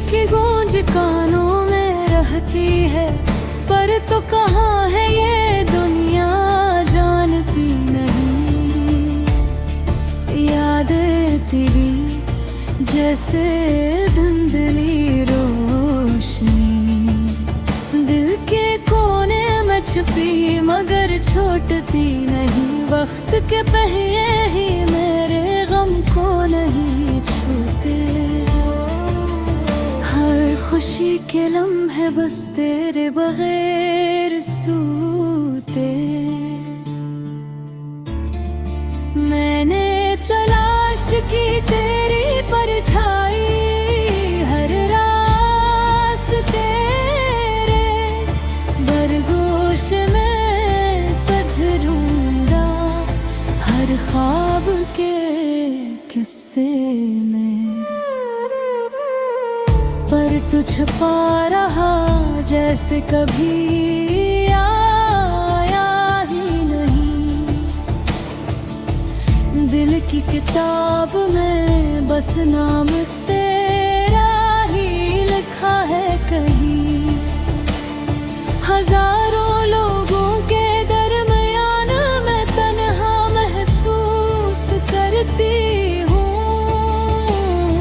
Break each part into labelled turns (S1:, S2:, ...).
S1: की गूंज कानों में रहती है, पर तो कहाँ है ये दुनिया जानती नहीं। यादें तेरी जैसे धुंधली रोशनी, दिल के कोने में छुपी मगर छोड़ती नहीं। वक्त के पहिए ही मेरे गम को नहीं छूते, हर खुशी के लम्हे बस तेरे बगैर सूते। मैंने तलाश की तेरी परछाई, हर रास्ते तेरे बरगोश में पझरूंगा, हर ख्वाब के किस्से में। पर तू छुपा रहा जैसे कभी आया ही नहीं। दिल की किताब में बस नाम तेरा ही लिखा है कहीं। हजारों लोगों के दरमियान मैं तन्हा महसूस करती हूँ।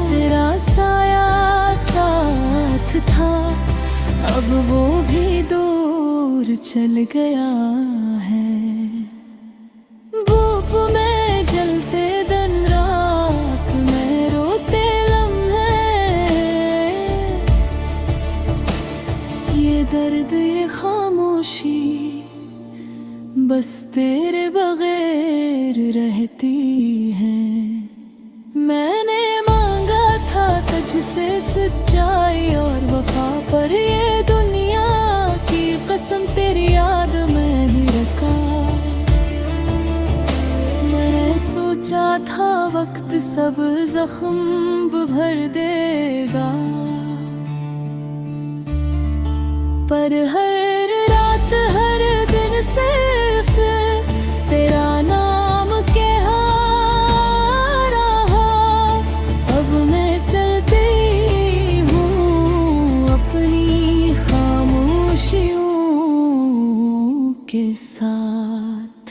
S1: तेरा साया साथ था, अब वो भी दूर चल गया है। धूप में जलते दिन रात में रोते लम्हे, ये दर्द ये खामोशी बस तेरे बगैर रहती है। मैंने मांगा था तुझसे सच्चाई और वफा, पर ये दुनिया की कसम तेरी याद में ही रखा। मैंने सोचा था वक्त सब जख्म भर देगा, पर हर रात हर दिन सिर्फ तेरा नाम कहा रहा। अब मैं चलती हूँ अपनी खामोशियों के साथ,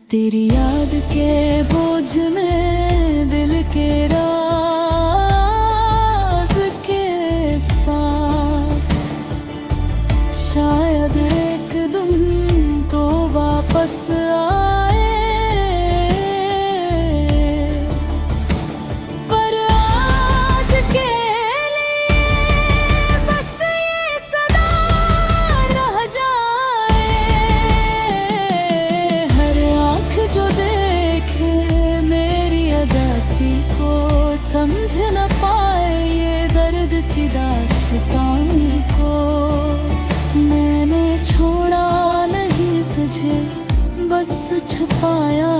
S1: तेरी याद के बोझ में दिल के राज के साथ। शायद एक दिन तो वापस आए, पर आज के लिए बस ये सदा रह जाए। हर आँख जो देखे मेरी अदासी को समझ न पाए ये दर्द की दास्तान को। मैंने छोड़ा नहीं तुझे, बस छुपाया